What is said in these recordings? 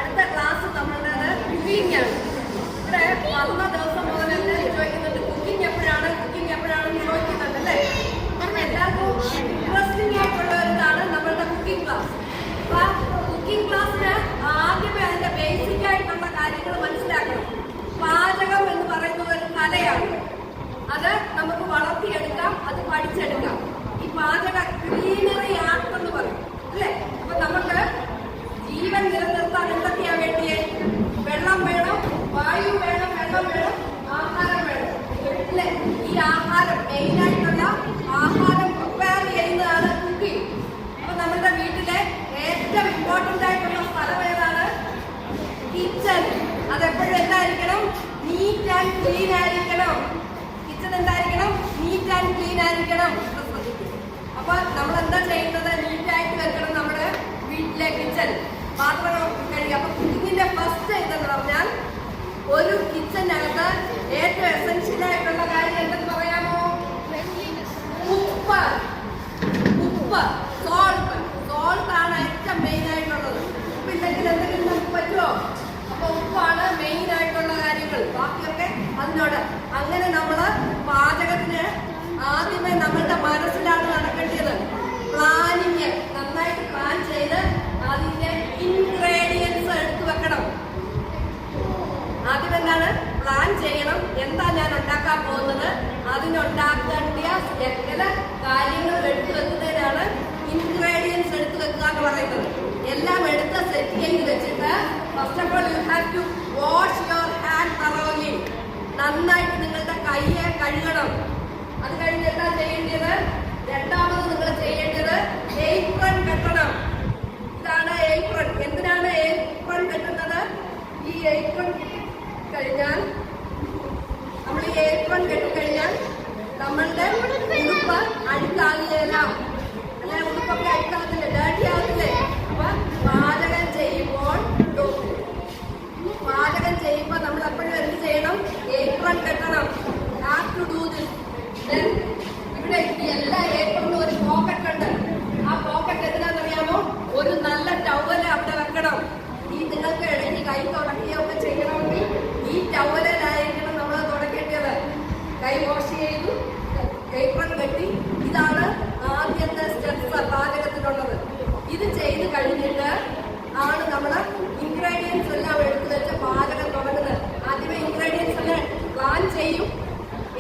അടുത്ത class നമ്മളുടേത് cooking ആണ്. ഇവിടെ വന്ന ദിവസം മുതൽ എല്ലാവരും ചോദിക്കുന്നുണ്ട് കുക്കിംഗ് എപ്പോഴാണെന്ന് ചോദിക്കുന്നുണ്ട് അല്ലേ? കാരണം എല്ലാവർക്കും ഇൻട്രസ്റ്റിംഗ് ആയിട്ടുള്ള ഒരിതാണ് നമ്മളുടെ കുക്കിംഗ് ക്ലാസ്. അപ്പൊ കുക്കിംഗ് ക്ലാസ്സിന് ആദ്യമേ അതിന്റെ ബേസിക് ആയിട്ടുള്ള കാര്യങ്ങൾ മനസ്സിലാക്കണം. പാചകം എന്ന് പറയുന്നത് ഒരു കലയാണ്. അത് നമുക്ക് വളർത്തിയെടുക്കാം, അത് പഠിച്ചെടുക്കാം. ഈ പാചക ക്ലീനറി ആർട്ട് എന്ന് പറയും അല്ലേ? അപ്പൊ നമുക്ക് ജീവൻ നിലനിർത്താൻ എന്തൊക്കെയാ വേണ്ടിയേ? വെള്ളം വേണം, വായു വേണം, വെള്ളം വേണം, ആഹാരം വേണം അല്ലേ? ഈ ആഹാരം മെയിനായിട്ടുള്ള ആഹാരം പ്രിപ്പയർ ചെയ്യുന്നതാണ് കുക്കിംഗ്. അപ്പൊ നമ്മുടെ വീട്ടിലെ ഏറ്റവും ഇമ്പോർട്ടന്റ് ആയിട്ടുള്ള സ്ഥലം ഏതാണ്? കിച്ചൺ. അതെപ്പോഴും എന്തായിരിക്കണം? നീറ്റ് ആൻഡ് ക്ലീൻ ആയിരിക്കണം. കിച്ചൺ എന്തായിരിക്കണം? നീറ്റ് ആൻഡ് ക്ലീൻ ആയിരിക്കണം. അപ്പൊ നമ്മൾ എന്താ ചെയ്യുന്നത്? നീറ്റായിട്ട് വെക്കണം നമ്മുടെ വീട്ടിലെ കിച്ചൺ. പാത്രങ്ങൾ കഴുകി. അപ്പൊ കുക്കിങ്ങിന്റെ ഫസ്റ്റ് ഇതെന്ന് പറഞ്ഞാൽ ഒരു കിച്ചണിനകത്ത് ഏറ്റവും എസെൻഷ്യൽ ആയിട്ടുള്ള കാര്യം എന്തെന്ന് പറയാമോ? ഉപ്പ്. സോൾട്ട് ആണ് ഏറ്റവും മെയിൻ ആയിട്ടുള്ളത്. ഉപ്പില്ലെങ്കിൽ എന്തെങ്കിലും നമുക്ക് പറ്റുമോ? അപ്പൊ ഉപ്പാണ് മെയിൻ ആയിട്ടുള്ള കാര്യങ്ങൾ. ബാക്കിയൊക്കെ അതിനോട്. അങ്ങനെ നമ്മള് പാചകത്തിന് ആദ്യമേ നമ്മളുടെ മനസ്സിലാണ് നടക്കേണ്ടത്. പ്ലാനിങ് നന്നായിട്ട് പ്ലാൻ ചെയ്ത് അതിന്റെ ഇൻഗ്രീഡിയൻസ് എടുത്തു വെക്കണം. ആദ്യം എന്താണ്? പ്ലാൻ ചെയ്യണം. എന്താ ഞാൻ ഉണ്ടാക്കാൻ പോകുന്നത്, അതിനുണ്ടാക്കേണ്ട എല്ലാ കാര്യങ്ങളും എടുത്തു വെക്കുന്നതിനാണ് ഇൻഗ്രീഡിയൻസ് എടുത്തു വെക്കുക എന്ന് പറയുന്നത്. എല്ലാം എടുത്ത് സെറ്റ് ചെയ്ത് വെച്ചിട്ട് first of all you have to wash your hand thoroughly. നന്നായിട്ട് നിങ്ങളുടെ കൈയെ കഴുകണം. അത് കഴിഞ്ഞ് എന്താ ചെയ്യേണ്ടത്? രണ്ടാമത് നിങ്ങൾ ചെയ്യേണ്ടത് ഏപ്രൺ കെട്ടണം. ഇതാണ് ഏപ്രൺ. എന്തിനാണ് ഏപ്രൺ കെട്ടുന്നത്? ഈ ഏപ്രൺ കഴിഞ്ഞാൽ നമ്മൾ ഈ ഏപ്രൺ കെട്ടിക്കഴിഞ്ഞാൽ നമ്മളുടെ ഉടുപ്പ് അഴുക്കാകില്ല. അല്ലെ? ഉടുപ്പൊക്കെ അഴുക്കാകത്തില്ലേ? ഡേർട്ടി ആകത്തില്ലേ? അപ്പൊ പാചകം ചെയ്യുമ്പോൾ നമ്മൾ എപ്പോഴും എന്ത് ചെയ്യണം? ഏപ്രൺ കെട്ടണം. Have to do this. ഇവിടെ എല്ലാ ഏപ്രണിലും ഒരു പോക്കറ്റ് ഉണ്ട്. ആ പോക്കറ്റ് എന്തിനാണെന്നറിയാമോ? ഒരു നല്ല ടവല് അവിടെ വെക്കണം. ഈ നിങ്ങൾക്ക് ഇടയ്ക്ക് കൈ തുടക്കുകയൊക്കെ ചെയ്യണമെങ്കിൽ ഈ ടവലിലായിരിക്കണം നമ്മൾ തുടക്കേണ്ടത്. കൈ വാഷ് ചെയ്തു, ഏപ്രൺ കെട്ടി. ഇതാണ് ആദ്യത്തെ സ്റ്റെപ്സ് പാചകത്തിനുള്ളത്. ഇത് ചെയ്ത് കഴിഞ്ഞിട്ട് ആണ് നമ്മൾ ഇൻഗ്രീഡിയൻസ് എല്ലാം എടുത്തു വെച്ച് പാചകം തുടങ്ങുന്നത്. ആദ്യമേ ഇൻഗ്രീഡിയൻസ് എല്ലാം പ്ലാൻ ചെയ്യും.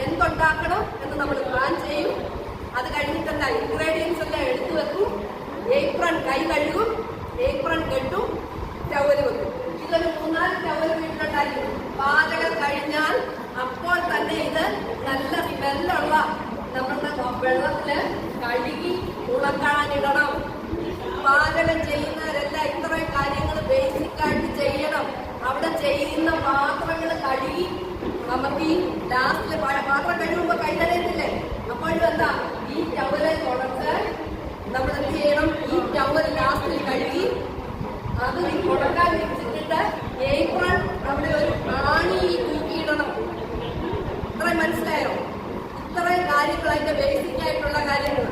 എന്തുണ്ടാക്കണം എന്ന് നമ്മൾ പ്ലാൻ ചെയ്യും. അത് കഴിഞ്ഞിട്ടല്ല ഇൻഗ്രീഡിയൻസ് എല്ലാം എടുത്തു വെക്കും. ഏപ്രൺ കൈ കഴുകും, ഏപ്രൺ കെട്ടും, ടവല് വെക്കും. ഇതൊരു 3-4 ടവല് വീട്ടിലുണ്ടായിരിക്കും. പാചകം കഴിഞ്ഞാൽ അപ്പോൾ തന്നെ ഇത് നല്ല സ്മെല്ലുള്ള നമ്മളുടെ വെള്ളത്തില് കഴുകി ഉണക്കാനിടണം. പാചകം ചെയ്യുന്നവരെല്ലാം ഇത്രയും കാര്യങ്ങൾ ബേസിക് ആയിട്ട് ചെയ്യണം. അവിടെ ചെയ്യുന്ന പാത്രങ്ങൾ കഴുകി നമുക്ക് ഈ ലാസ്റ്റില് പാത്രം കഴിയുമ്പോ കൈ തരയത്തില്ലേ? അപ്പോഴും എന്താ ഈ ടവല് തുടച്ച് നമ്മൾ എന്ത് ചെയ്യണം? ഈ ടവൽ ലാസ്റ്റിൽ കഴുകി അത് ഉണക്കാൻ വെച്ചിട്ട് ഏപ്രൺ അവിടെ ഒരു ആണി തൂക്കിയിടണം. ഇത്രയും മനസ്സിലായോ? ഇത്രയും കാര്യങ്ങൾ അതിന്റെ ബേസിക് ആയിട്ടുള്ള കാര്യങ്ങൾ.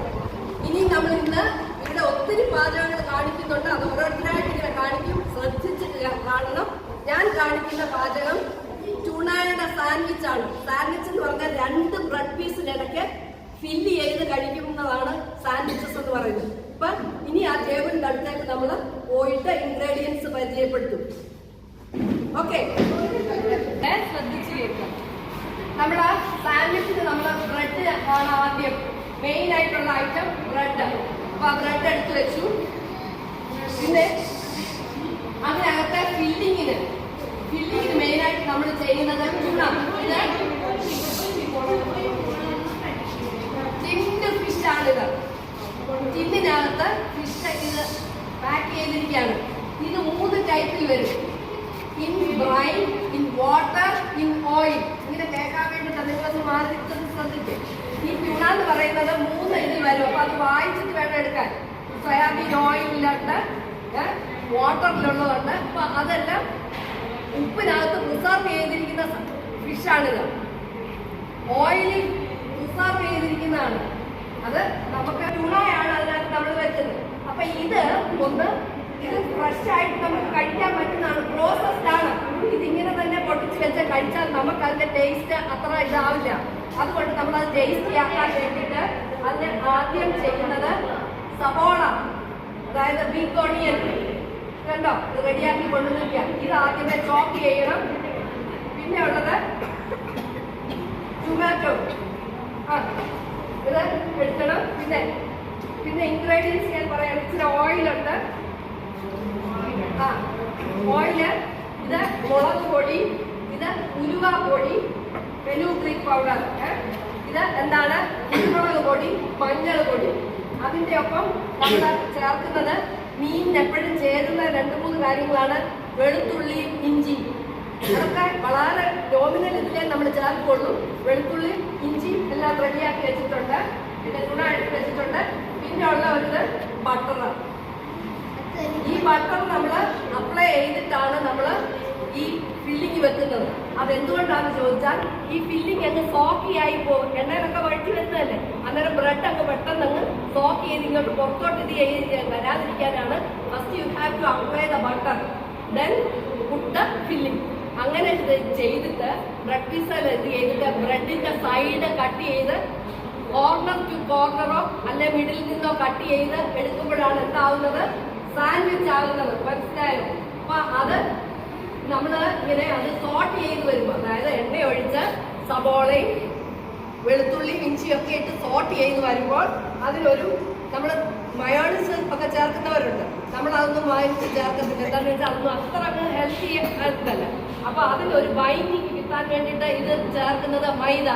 ഇനി നമ്മൾ ഇന്ന് ഇവിടെ ഒത്തിരി പാചകങ്ങൾ കാണിക്കുന്നുണ്ട്. അത് ഓരോരുത്തരായിട്ട് ഇങ്ങനെ കാണിക്കും. ശ്രദ്ധിച്ചിട്ട് കാണണം. ഞാൻ കാണിക്കുന്ന പാചകം ട്യൂണയുടെ സാൻഡ്വിച്ച് ആണ്. സാൻഡ്വിച്ച് എന്ന് പറഞ്ഞാൽ 2 ബ്രെഡ് പീസിനിടയ്ക്ക് ഫില്ല് ചെയ്ത് കഴിക്കുന്നതാണ് സാൻഡ്വിച്ചസ് എന്ന് പറയുന്നത്. അപ്പൊ ഇനി ആ ടേബിളിന്റെ അടുത്തേക്ക് നമ്മൾ പോയിട്ട് ഇൻഗ്രീഡിയൻസ് പരിചയപ്പെടുത്തും. ഓക്കെ, ശ്രദ്ധിച്ചു കേൾക്കാം. നമ്മുടെ സാൻഡ്വിച്ചിന് നമ്മൾ ബ്രെഡ് ആണ് ആദ്യം മെയിൻ ആയിട്ടുള്ള ഐറ്റം. ബ്രെഡ്. അപ്പൊ ആ ബ്രെഡ് എടുത്തു വെച്ചു. പിന്നെ അതിനകത്തെ ഫില്ലിങ്ങിന് മെയിൻ ആയിട്ട് നമ്മൾ ചെയ്യുന്നത് ടിന്ന് ഫിഷ് ആണിത്. ടിന്നിനകത്ത് ഫിഷ് ഇത് പാക്ക് ചെയ്തിരിക്കുകയാണ്. ഇത് 3 ടൈപ്പിൽ വരും. In brine, in water, in oil. ഇങ്ങനെ കേൾക്കാൻ വേണ്ടിയിട്ട് നിങ്ങളൊന്ന് മാറി ശ്രദ്ധിക്കും. ഈ ട്യൂണ എന്ന് പറയുന്നത് 3 ഇതിൽ വരും. അപ്പൊ അത് വായിച്ചിട്ട് വേണം എടുക്കാൻ. സോയാബീൻ ഓയിലുണ്ട്, വാട്ടറിലുള്ളതുണ്ട്. അപ്പൊ അതെല്ലാം ഉപ്പിനകത്ത് പ്രിസർവ് ചെയ്തിരിക്കുന്ന ഫിഷാണിത്. ഓയിലിൽ പ്രിസർവ് ചെയ്തിരിക്കുന്നതാണ്. അത് നമുക്ക് ട്യൂണയാണ് അതിനകത്ത് നമ്മൾ വെക്കുന്നത്. അപ്പൊ ഇത് ഒന്ന് ഇത് ഫ്രഷ് ആയിട്ട് നമുക്ക് കഴിക്കാൻ പറ്റുന്നതാണ്, പ്രോസസ്ഡ് ആണ്. ഇതിങ്ങനെ തന്നെ പൊട്ടിച്ച് വെച്ച് കഴിച്ചാൽ നമുക്ക് അതിന്റെ ടേസ്റ്റ് അത്ര ഇതാവില്ല. അതുകൊണ്ട് നമ്മൾ അത് ടേസ്റ്റി ആക്കാൻ വേണ്ടിയിട്ട് അതിന് ആദ്യം ചെയ്യുന്നത് സവോള, അതായത് ബിഗ് ഓണിയൻ കണ്ടോ ഇത് റെഡിയാക്കി കൊണ്ടുവന്നിരിക്കുക. ഇത് ആദ്യമേ ചോപ്പ് ചെയ്യണം. പിന്നെ ഉള്ളത് ടൊമാറ്റോ, ഇത് എടുക്കണം. പിന്നെ ഇൻഗ്രീഡിയൻസ് ഞാൻ പറയാം. ഇച്ചിരി ഓയിലുണ്ട്, ഓയില്, ഇത് മുളക് പൊടി, ഇത് ഉലുവ പൊടി, ഫെനുഗ്രീക് പൗഡർ, ഇത് എന്താണ് കുരുമുളക് പൊടി, മഞ്ഞൾ പൊടി. അതിന്റെ ഒപ്പം നമ്മൾ ചേർക്കുന്നത് മീനിന് എപ്പോഴും ചേരുന്ന 2-3 കാര്യങ്ങളാണ് വെളുത്തുള്ളി, ഇഞ്ചി. അതൊക്കെ വളരെ നോമിനൽ ഇതിലേ നമ്മൾ ചേർക്കുള്ളൂ. വെളുത്തുള്ളി, ഇഞ്ചി എല്ലാം റെഡിയാക്കി വെച്ചിട്ടുണ്ട്. പിന്നെ തുണ എടുത്ത് വെച്ചിട്ടുണ്ട്. പിന്നെ ഉള്ള ഒരു ബട്ടർ. ഈ ബട്ടർ നമ്മൾ അപ്ലൈ ചെയ്തിട്ടാണ് നമ്മൾ ഈ ഫില്ലിങ് വെക്കുന്നത്. അതെന്തുകൊണ്ടാണെന്ന് ചോദിച്ചാൽ ഈ ഫില്ലിങ് അങ്ങ് സോക്കി ആയി പോകും. എണ്ണയിലൊക്കെ വഴറ്റി വെച്ചതല്ലേ, അന്നേരം ബ്രെഡ് അങ്ങ് പെട്ടെന്ന് അങ്ങ് സോക്ക് ചെയ്ത് ഇങ്ങോട്ട് പുറത്തോട്ട് ഇത് വരാതിരിക്കാനാണ് first you have to apply the butter, then put the filling. അങ്ങനെ ചെയ്തിട്ട് ബ്രെഡ് പീസയിൽ ഇത് ചെയ്തിട്ട് ബ്രെഡിന്റെ സൈഡ് കട്ട് ചെയ്ത് കോർണർ ടു കോർണറോ അല്ലെ മിഡിൽ നിന്നോ കട്ട് ചെയ്ത് എടുക്കുമ്പോഴാണ് എന്താവുന്നത്, സാൻഡ്വിച്ച് ആകുന്നത്. മനസ്സിലായോ? അപ്പൊ അത് നമ്മള് ഇങ്ങനെ അത് സോട്ട് ചെയ്ത് വരുമ്പോൾ, അതായത് എണ്ണ ഒഴിച്ച് സബോളയും വെളുത്തുള്ളിയും ഇഞ്ചിയും ഒക്കെ ഇട്ട് സോട്ട് ചെയ്ത് വരുമ്പോൾ അതിലൊരു നമ്മൾ മയോണൈസ് ഒക്കെ ചേർക്കുന്നവരുണ്ട്. നമ്മൾ അതൊന്നും വാങ്ങിച്ച് ചേർക്കത്തില്ല. എന്താണെന്ന് വെച്ചാൽ അതൊന്നും അത്ര ഹെൽത്തി ഹെൽത്തല്ല. അപ്പൊ അതിലൊരു ബൈൻഡിങ് കിട്ടാൻ വേണ്ടിയിട്ട് ഇത് ചേർക്കുന്നത് മൈദ.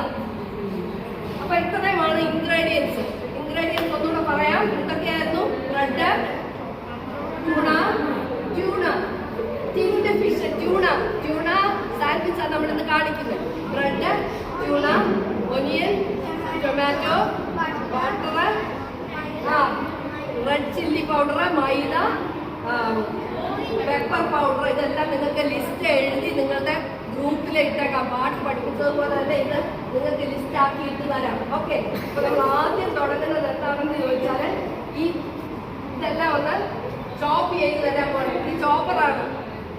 അപ്പൊ ഇത്രയുമാണ് ഇൻഗ്രീഡിയൻസ്. ഇൻഗ്രീഡിയൻസ് ഒന്നുകൂടെ പറയാം. എന്തൊക്കെയായിരുന്നു? Bread, tuna, tinned fish, tuna sandwich ആണ് നമ്മളിന്ന് കാണിക്കുന്നത്. Bread, tuna, onion, tomato, butter, red chilli powder, maida, pepper powder. ഇതെല്ലാം നിങ്ങൾക്ക് ലിസ്റ്റ് എഴുതി നിങ്ങളുടെ ഗ്രൂപ്പിൽ ഇട്ടേക്കാം. പാട്ട് പഠിപ്പിച്ചതുപോലെ തന്നെ ഇത് നിങ്ങൾക്ക് ലിസ്റ്റ് ആക്കി ഇട്ട് തരാം. ഓക്കെ. അപ്പൊ നമ്മൾ ആദ്യം തുടങ്ങുന്നത് എന്താണെന്ന് ചോദിച്ചാൽ ഇതെല്ലാം ഒന്ന് ചോപ്പ് ചെയ്ത് തരാൻ പോകണം. ഈ ചോപ്പറാണ്.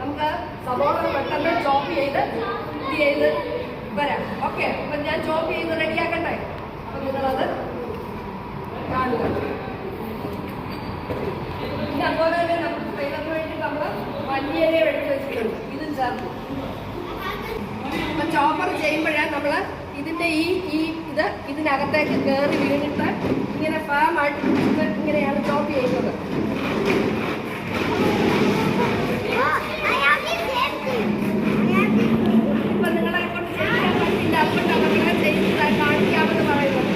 നമുക്ക് സവോള പെട്ടെന്ന് ചോപ്പ് ചെയ്ത് ഇത് ചെയ്ത് വരാം. ഓക്കെ. അപ്പൊ ഞാൻ ചോപ്പ് ചെയ്ത് റെഡിയാക്കണ്ടേ? അപ്പൊ നിങ്ങളത് കാണുക. പിന്നെ അതുപോലെ തന്നെ നമുക്ക് ഫ്ലേവറിന് വേണ്ടി നമ്മൾ മല്ലിയില എടുത്ത് വെച്ചിട്ടുണ്ട്. ഇതും ചേർത്ത് അപ്പൊ ചോപ്പർ ചെയ്യുമ്പോഴേ നമ്മള് ഇതിന്റെ ഇത് ഇതിനകത്തേക്ക് കയറി വീണിട്ട് ഇങ്ങനെ ഫാം ആയിട്ട് ഇങ്ങനെയാണ് ചോപ്പ് ചെയ്യുന്നത്. ഇപ്പൊ നിങ്ങളെ കൊണ്ട് ചെയ്യാൻ പറ്റില്ല. അതുകൊണ്ടാണ് നമ്മളെ ചെയ്ത് കാണിക്കാമെന്ന് പറയുന്നത്.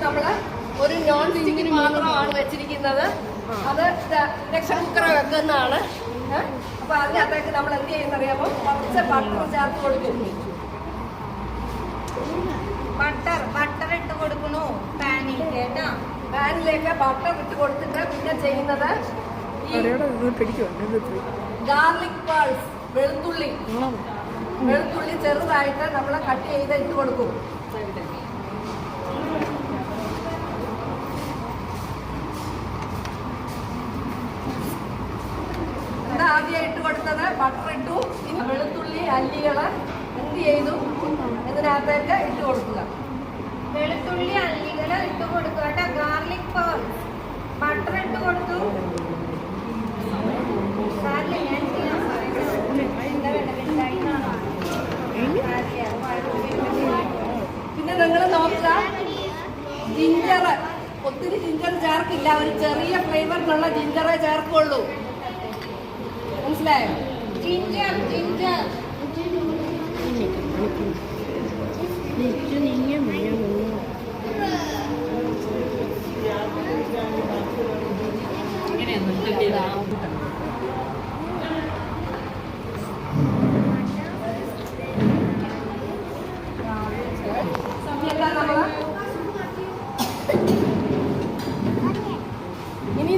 നമ്മള് ഒരു നോൺ സ്റ്റിക്കിന് മാത്രമാണ് വെച്ചിരിക്കുന്നത്. അത് ഇൻഡക്ഷൻ കുക്കർ വെക്കുന്നതാണ്. അപ്പൊ അതിനകത്തേക്ക് നമ്മൾ എന്ത് ചെയ്യുന്നറിയാമോ, കുറച്ച് ബട്ടർ ചേർത്ത് കൊടുക്കും. ബട്ടർ ഇട്ട് കൊടുക്കണോ പാനിലേക്ക്? പാനിലേക്ക് ബട്ടർ ഇട്ട് കൊടുത്തിട്ട് പിന്നെ ചെയ്യുന്നത് ഗാർലിക് പേൾസ്, വെളുത്തുള്ളി ചെറുതായിട്ട് നമ്മൾ കട്ട് ചെയ്ത് ഇട്ട് കൊടുക്കും. ആദ്യം ഇട്ട് കൊടുത്തത് ബട്ടർ ഇട്ടു. ഇനി വെളുത്തുള്ളി അല്ലികള് എന്ത് ചെയ്തു ഇതിനകത്തേക്ക് ഇട്ട് കൊടുക്കുക. വെളുത്തുള്ളി അല്ലികള് ഇട്ട് കൊടുക്കുക കേട്ടോ. ഗാർലിക് പേൾസ് ബട്ടർ ഇട്ട് കൊടുത്തു. പിന്നെ നിങ്ങൾ നോക്കുക, ജിഞ്ചർ, ഒത്തിരി ജിഞ്ചർ ചേർക്കില്ല. ഒരു ചെറിയ ഫ്ലേവറിനുള്ള ജിഞ്ചറേ ചേർക്കുള്ളൂ. മനസ്സിലായോ? ജിഞ്ചർ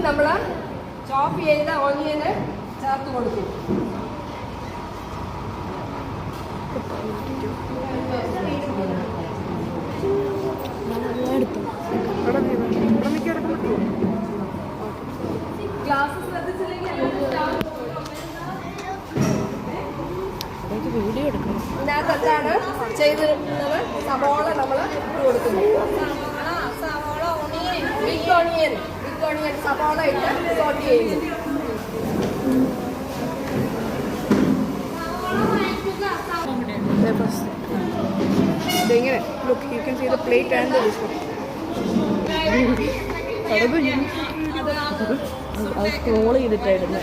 നമ്മൾ ചോപ്പ് ചെയ്ത ഓണിയന് ചേർത്ത് കൊടുക്കും. ഗ്ലാസ് ശ്രദ്ധിച്ചില്ലെങ്കിൽ വീഡിയോ എടുക്കണം. ഇതിനകത്താണ് ചെയ്തിരുന്നത്. സവോള നമ്മൾ ഇട്ട് കൊടുക്കുന്നു. ബിഗ് ഓണിയൻ സവോള ഇട്ട് സോട്ട് ചെയ്യുന്നു. ഇതെങ്ങനെ look you can see the plate and the dish. അത് സ്ക്രോൾ ചെയ്തിട്ടായിരുന്നു.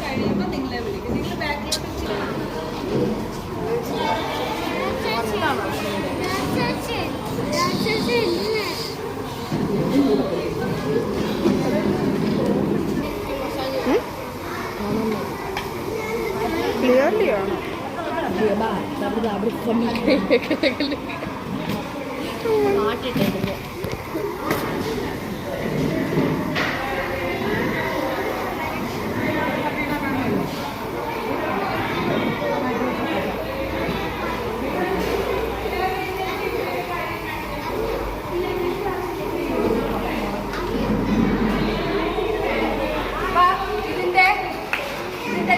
ക്ലിയർലി ആണോ?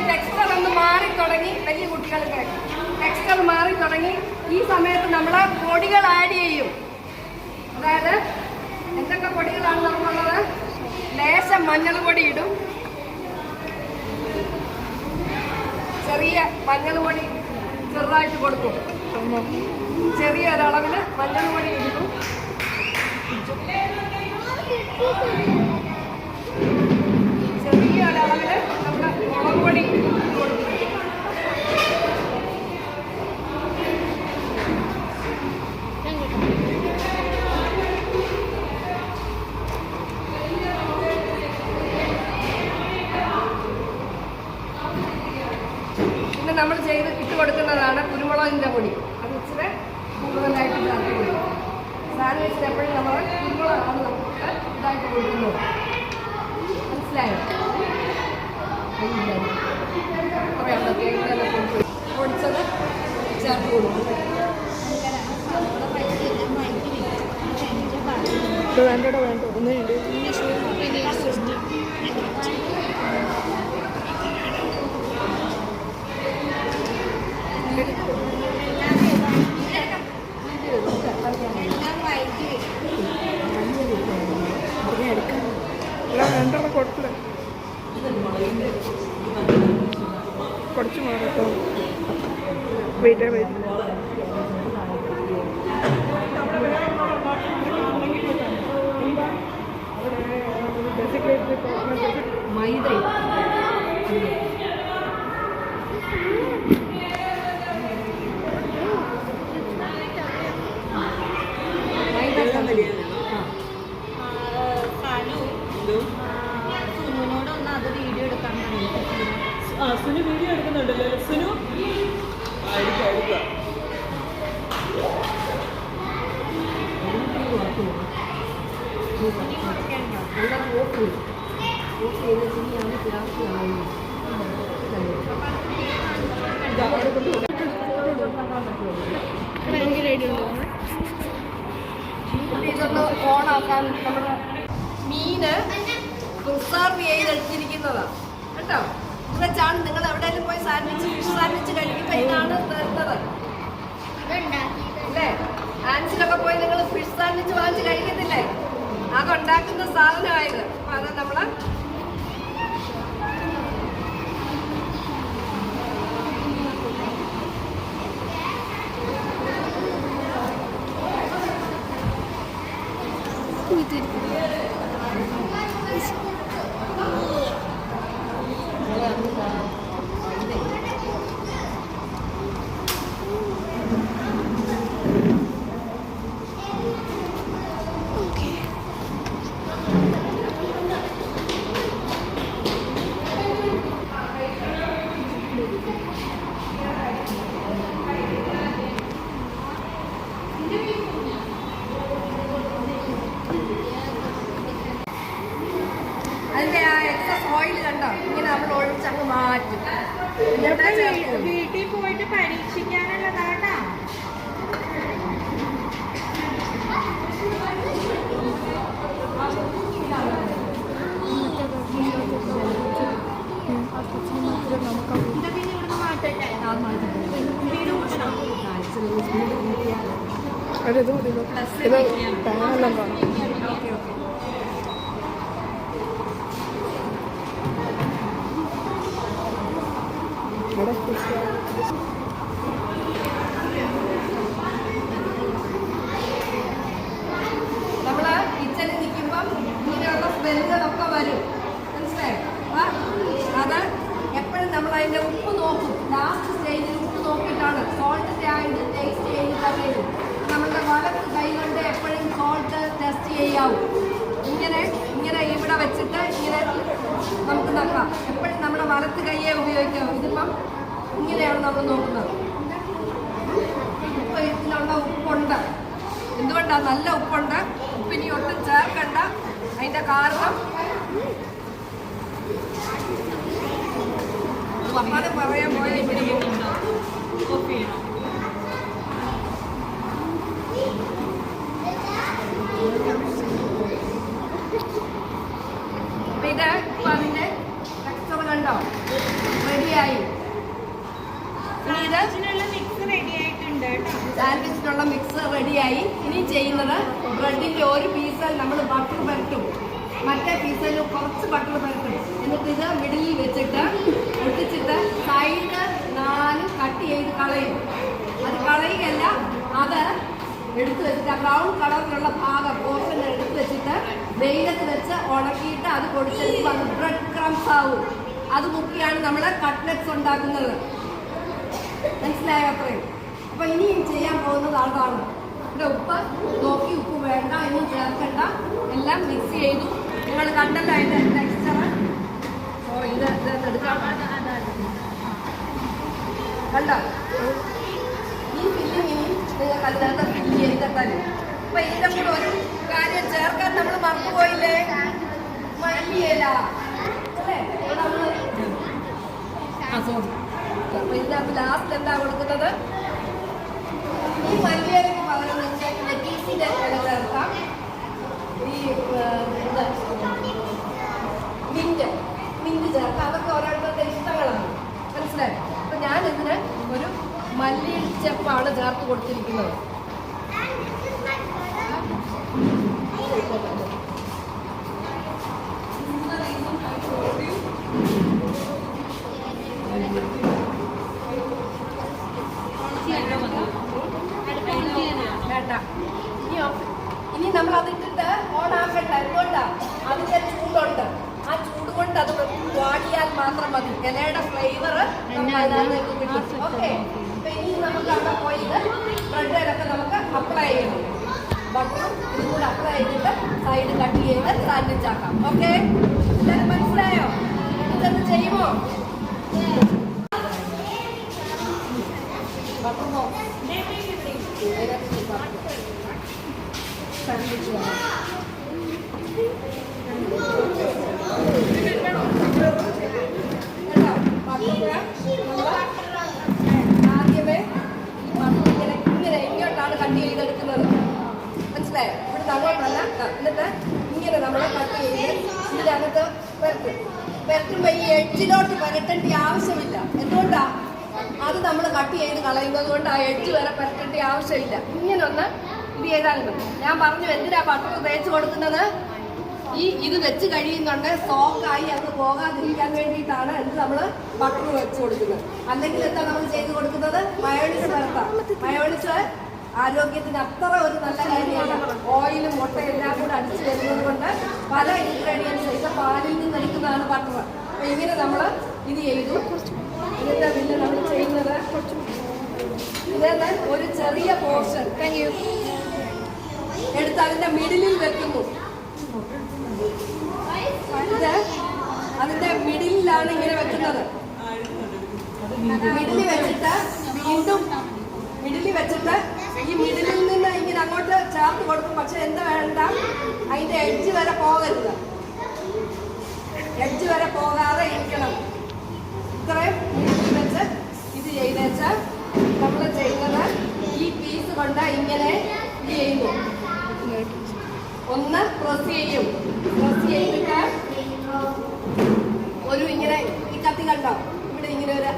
ടെക്സ്ചർ ഒന്ന് മാറി തുടങ്ങി. വലിയ കുട്ടികൾക്ക് ടെക്സ്ചർ മാറി തുടങ്ങി. ഈ സമയത്ത് നമ്മൾ പൊടികൾ ആഡ് ചെയ്യും. അതായത് എന്തൊക്കെ പൊടികളാണ് നമുക്കുള്ളത്? ലേശം മഞ്ഞൾ പൊടി ഇടും. ചെറിയ മഞ്ഞൾ പൊടി ചെറുതായിട്ട് കൊടുക്കും. ചെറിയ ഒരളവിൽ മഞ്ഞൾ പൊടി ഇടും. ചെറിയ ഒരളവിൽ നമ്മൾ മുളക് പൊടി കൊടുക്കും. പിന്നെ നമ്മൾ ഇട്ട് കൊടുക്കുന്നതാണ് കുരുമുളകിൻ്റെ പൊടി. അത് ഇച്ചിരി കൂടുതലായിട്ട് ചേർത്ത് കൊടുക്കും. സാൻഡ്വിച്ചിന് എപ്പോഴും നമ്മൾ കുരുമുളകാണ് നമുക്ക് ഇതായിട്ട് കൊടുക്കുന്നത്. മനസ്സിലായോ? പൊടിച്ചത് ചേർത്ത് കൊടുക്കും. വേണ്ട ഒന്നുണ്ട്. രണ്ടെണ്ണം കൊടുത്തില്ല. കുറച്ച് മാറട്ടോ. വെയിറ്റ് മൈദ സുനുവിനോടൊന്ന് അത് വീഡിയോ എടുക്കാൻ പറഞ്ഞു. സുനു വീഡിയോ എടുക്കുന്നുണ്ടല്ലോ. സുനു ഇതൊന്ന് ഓണാക്കാൻ നമ്മുടെ മീന് പ്രിസർവ് ചെയ്തെടുത്തിരിക്കുന്നതാണ് കേട്ടോ. ഇത് വെച്ചാണ് നിങ്ങൾ എവിടെയെങ്കിലും പോയി ഫിഷ് സാൻഡ്വിച്ച് കഴിക്കുമ്പോൾ ഇതാണ് തരുന്നത് അല്ലേ? ആൻസിലൊക്കെ പോയി നിങ്ങൾ ഫിഷ് സാൻഡ്വിച്ച് വാങ്ങിച്ച് കഴിക്കത്തില്ലേ? അതുണ്ടാക്കുന്ന സാധനമായത്. അപ്പം അത് നമ്മൾ അതിന്റെ ആ എക്സസ് ഓയിൽ കണ്ടോ ഇങ്ങനെ നമ്മൾ ഒഴിച്ചങ്ങ് മാറ്റും. വീട്ടിൽ പോയിട്ട് പരീക്ഷിക്കാനുള്ളതാട്ടാ. ഇതൊക്കെ ഇവിടുന്ന് മാറ്റട്ടെ. ഇത് പാനെല്ലാം കാണാം. നമ്മള് കിച്ചണിൽ നിൽക്കുമ്പം ഇങ്ങനെയുള്ള സ്മെല്ലുകളൊക്കെ വരും, മനസ്സിലായോ? അത് എപ്പോഴും നമ്മൾ അതിന്റെ ഉപ്പ് നോക്കും. ലാസ്റ്റ് സ്റ്റേജിൽ ഉപ്പ് നോക്കിയിട്ടാണ് സോൾട്ടിന്റെ ആയിട്ട് ടേസ്റ്റ് ചെയ്തിട്ട് നമ്മളുടെ വലത്ത് കൈ കൊണ്ട് എപ്പോഴും സോൾട്ട് ടെസ്റ്റ് ചെയ്യാവും. ഇങ്ങനെ ഇവിടെ വെച്ചിട്ട് ഇങ്ങനെ നമുക്ക് നോക്കാം. എപ്പോഴും നമ്മുടെ വലത്ത് കൈയെ ഉപയോഗിക്കാം. ഇതിപ്പം ഇങ്ങനെയാണ് നമ്മൾ നോക്കുന്നത്. ഇതിലുള്ള ഉപ്പുണ്ട്. എന്തുകൊണ്ടാണ്? നല്ല ഉപ്പുണ്ട്. ഉപ്പിനി ഒട്ടും ചേർക്കണ്ട. അതിന്റെ കാരണം പപ്പാതെ പറയാൻ പോയ ഇവിടെ ഇത് അതിന്റെ ടെക്സ്ചർ കണ്ടോ റെഡിയായി. സാൻഡ്വിച്ചിനുള്ള മിക്സ് റെഡിയായി. ഇനി ചെയ്യുന്നത് ബ്രെഡിന്റെ ഒരു പീസിൽ നമ്മൾ ബട്ടർ പരട്ടും, മറ്റേ പീസിൽ കുറച്ച് ബട്ടർ പരട്ടും. എന്നിട്ട് ഇത് മിഡിലിൽ വെച്ചിട്ട് ഒട്ടിച്ചിട്ട് സൈഡ് 4 കട്ട് ചെയ്ത് കളയും. അത് കളയുകയല്ല, അത് എടുത്തു വെച്ചിട്ട് ബ്രൗൺ കളറിലുള്ള ഭാഗം പോർഷൻ എടുത്തു വെച്ചിട്ട് വെയിലത്ത് വെച്ച് ഉണക്കിയിട്ട് അത് പൊടിച്ചെടുത്ത് അത് ബ്രെഡ് ക്രംസ് ആവും. അത് മുക്കിയാണ് നമ്മൾ കട്ട്ലറ്റ്സ് ഉണ്ടാക്കുന്നത്. മനസ്സിലായോ? അത്രയും. അപ്പൊ ഇനിയും ചെയ്യാൻ പോകുന്നത് അതാണ്. ഇവിടെ ഉപ്പ് നോക്കി, ഉപ്പ് വേണ്ട, ഇനിയും ചേർക്കണ്ട, എല്ലാം മിക്സ് ചെയ്തു. നിങ്ങൾ കണ്ടല്ലോ അതിന്റെ ടെക്സ്ചർ. ഇത് എടുക്കാം. കണ്ടോ? ഈ ഫില്ലിങ് ഇനി നിങ്ങൾക്ക് അതിനകത്ത് ഫില്ല് ചെയ്തിട്ടാൽ. അപ്പൊ ഇതിന്റെ കൂടെ ഒരു കാര്യം ചേർക്കാൻ നമ്മൾ മറന്നുപോയില്ലേ? മല്ലിയില അല്ലേ? അപ്പൊ ഇതിനകത്ത് ലാസ്റ്റ് എന്താ കൊടുക്കുന്നത്? ഈ മല്ലിയിലയ്ക്ക് പകരം നിങ്ങൾക്ക് ലെറ്റീസിന്റെ ഇല ചേർക്കാം. ഈ മിന്റ് ചേർക്കാം. അതൊക്കെ ഓരോരുത്തരുടെ ഇഷ്ടങ്ങളാണ്. മനസ്സിലായി? അപ്പൊ ഞാൻ ഇതിന് ഒരു മല്ലി ചെപ്പാണ് ചേർത്ത് കൊടുത്തിരിക്കുന്നത്. വേണ്ട. ഇനി നമ്മൾ അതിട്ടിട്ട് ഓണാക്കണ്ട. എന്തുകൊണ്ടാ? അതിന്റെ ചൂടുണ്ട്. ആ ചൂട് കൊണ്ട് അത് വാടിയാൽ മാത്രം മതി. ഇലയുടെ ഫ്ലേവർ നമുക്ക് അതിനകത്തേക്ക് കിട്ടും. ഓക്കെ. അപ്പൊ ഇനി നമുക്ക് അവിടെ പോയി ബ്രെഡിലൊക്കെ നമുക്ക് അപ്ലൈ ചെയ്യണം. ബട്ടറും ഇതും കൂടെ അപ്ലൈ ചെയ്തിട്ട് സൈഡ് കട്ട് ചെയ്ത് സാൻഡ്വിച്ച് ആക്കാം. ഓക്കെ, എല്ലാവരും മനസ്സിലായോ? ഇതൊന്ന് ചെയ്യുമോ? സാൻഡ്വിച്ച് ആദ്യമേ ഇങ്ങനെ ഇങ്ങോട്ടാണ് കട്ട് ചെയ്തെടുക്കുന്നത്. മനസ്സിലായോ? ഇവിടെ അങ്ങോട്ടല്ല. എന്നിട്ട് ഇങ്ങനെ നമ്മൾ കട്ട് ചെയ്ത് ഇതിനകത്ത് പെരട്ടുമ്പോ ഈ എഡ്ജിലോട്ട് പെരട്ടേണ്ട ആവശ്യമില്ല. എന്തുകൊണ്ടാ? അത് നമ്മൾ കട്ട് ചെയ്ത് കളയുന്നത് കൊണ്ട് ആ എഡ്ജ് വരെ പെരട്ടേണ്ട ആവശ്യമില്ല. ഇങ്ങനെ ഒന്ന് ഇത് ചെയ്താലും ഞാൻ പറഞ്ഞു എന്തിനാ ബട്ടർ തേച്ച് കൊടുക്കുന്നത്? ഇത് വെച്ച് കഴിയുന്നുണ്ട് സോക്കായി അത് പോകാതിരിക്കാൻ വേണ്ടിയിട്ടാണ് എന്ത് നമ്മൾ ബട്ടർ വെച്ച് കൊടുക്കുന്നത്. അല്ലെങ്കിൽ എന്താ നമ്മൾ ചെയ്ത് കൊടുക്കുന്നത്? മയോണീസ് ചേർത്താം. മയോണീസ് ആരോഗ്യത്തിന് അത്ര ഒരു നല്ല കാര്യമല്ല. ഓയിലും മുട്ടയും എല്ലാം കൂടെ അടിച്ചു വരുന്നത് കൊണ്ട് പല ഇൻഗ്രീഡിയൻസ് ഇത് പാലിൽ നിന്ന് എടുക്കുന്നതാണ് ബട്ടർ. അപ്പൊ ഇങ്ങനെ നമ്മൾ ഇത് ചെയ്തു. ഇതിന്റെ പിന്നെ നമ്മൾ ചെയ്യുന്നത് ഇതെന്ന് ഒരു ചെറിയ പോർഷൻ എടുത്ത് അതിന്റെ മിഡിലിൽ വെക്കുന്നു. അതിന്റെ മിഡിലാണ് ഇങ്ങനെ വെക്കുന്നത്. മിഡിലിൽ വെച്ചിട്ട് വീണ്ടും മിഡിലിൽ വെച്ചിട്ട് ഈ മിഡിലിൽ നിന്ന് ഇങ്ങനെ അങ്ങോട്ട് ചേർത്ത് കൊടുക്കും. പക്ഷെ എന്താ വേണ്ട, അതിന്റെ എഡ്ജ് വരെ പോകരുത്.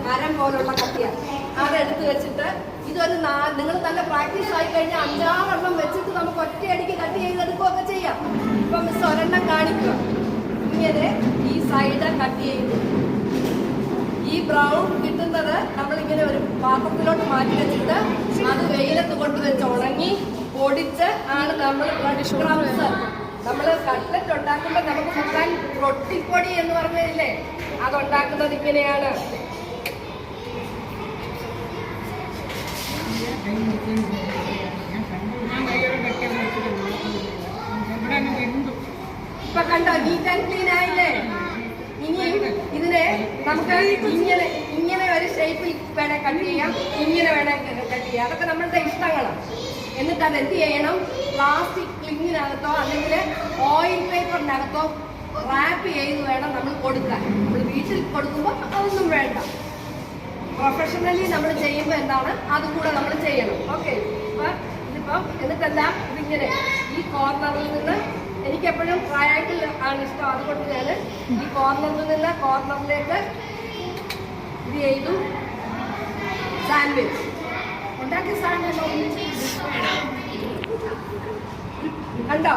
മരം പോലുള്ള കത്തിയാണ്. അതെടുത്ത് വെച്ചിട്ട് ഇതൊരു നിങ്ങൾ നല്ല പ്രാക്ടീസ് ആയി കഴിഞ്ഞാൽ 5-6 എണ്ണം വെച്ചിട്ട് നമുക്ക് ഒറ്റയടിക്ക് കട്ട് ചെയ്തെടുക്കുകയൊക്കെ ചെയ്യാം. ഇപ്പൊ മിസ് ഒരെണ്ണം കാണിക്കുക. ഇങ്ങനെ ഈ സൈഡ് കട്ട് ചെയ്തു. ഈ ബ്രൗൺ കിട്ടുന്നത് നമ്മളിങ്ങനെ ഒരു പാത്രത്തിലോട്ട് മാറ്റി വെച്ചിട്ട് അത് വെയിലത്ത് കൊണ്ടുവച്ച് ഉണങ്ങി പൊടിച്ച് ആണ് നമ്മൾ ബ്രെഡ് ക്രംസ്. നമ്മൾ കട്ട്ലറ്റ് ഉണ്ടാക്കുമ്പോൾ നമുക്ക് മുക്കാൻ റൊട്ടിപ്പൊടി എന്ന് പറഞ്ഞില്ലേ, അതുണ്ടാക്കുന്നത് ഇങ്ങനെയാണ്. ഇപ്പൊ കണ്ടോ, നീറ്റ് ആൻഡ് ക്ലീൻ ആയില്ലേ? ഇനിയും ഇതിനെ നമുക്ക് ഇങ്ങനെ ഒരു ഷേപ്പിൽ വേണേ കട്ട് ചെയ്യാം, ഇങ്ങനെ വേണേ കട്ട് ചെയ്യാം. അതൊക്കെ നമ്മളുടെ ഇഷ്ടങ്ങളാണ്. എന്നിട്ട് അത് എന്ത് ചെയ്യണം, പ്ലാസ്റ്റിക് ക്ലിങ്ങിനകത്തോ അല്ലെങ്കിൽ ഓയിൽ പേപ്പറിനകത്തോ റാപ്പ് ചെയ്ത് വേണം നമ്മൾ കൊടുക്കാൻ. നമ്മൾ വീട്ടിൽ കൊടുക്കുമ്പോൾ അതൊന്നും വേണ്ട. പ്രൊഫഷണലി നമ്മൾ ചെയ്യുമ്പോൾ എന്താണ് അതും കൂടെ നമ്മൾ ചെയ്യണം. ഓക്കെ, ഇതിപ്പം എന്നിട്ടെല്ലാം ഇതിങ്ങനെ ഈ കോർണറിൽ നിന്ന്, എനിക്കെപ്പോഴും ട്രയാങ്കിൾ ആണ് ഇഷ്ടം, അതുകൊണ്ട് ഞാൻ ഈ കോർണറിൽ നിന്ന് കോർണറിലേക്ക് ഇത് ചെയ്തു. സാൻഡ്വിച്ച് ഉണ്ടാക്കിയ സാൻഡ്വിച്ച് കണ്ടോ?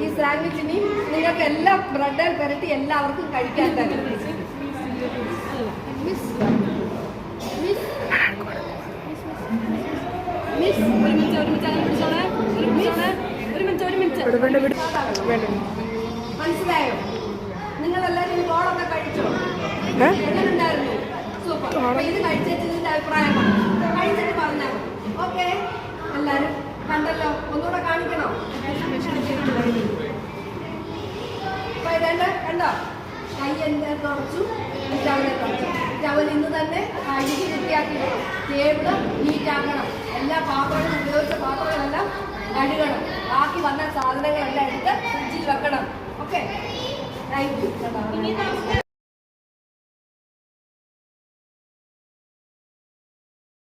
ഈ സാൻഡ്വിച്ചിന് നിങ്ങൾക്ക് എല്ലാം ബ്രെഡ് പുരട്ടി എല്ലാവർക്കും കഴിക്കാൻ തന്നെ. മനസ്സിലായോ? നിങ്ങളെല്ലാരും ബോളൊക്കെ കഴിച്ചോ? എങ്ങനെ ഉണ്ടായിരുന്നു? സൂപ്പർ. അപ്പൊ ഇത് കഴിച്ചതിന്റെ അഭിപ്രായമാണ് കഴിച്ചിട്ട് പറഞ്ഞാൽ മതി. ഓക്കെ, എല്ലാരും കണ്ടല്ലോ, ഒന്നുകൂടെ കാണിക്കണോ? അപ്പൊ ഇതേണ്ട കണ്ടോ, കൈ എന്റെ തുടച്ചു, ടവലെ തുടച്ചു. ടവൽ ഇന്ന് തന്നെ കഴുകി വൃത്തിയാക്കിയിടണം. ടേബിള് നീറ്റാക്കണം. എല്ലാ പാത്രങ്ങളും ഉപയോഗിച്ച പാത്രങ്ങളെല്ലാം കഴുകണം. ബാക്കി വന്ന സാധനങ്ങളെല്ലാം എടുത്ത് ഫ്രിഡ്ജിൽ വെക്കണം. Okay, thank you.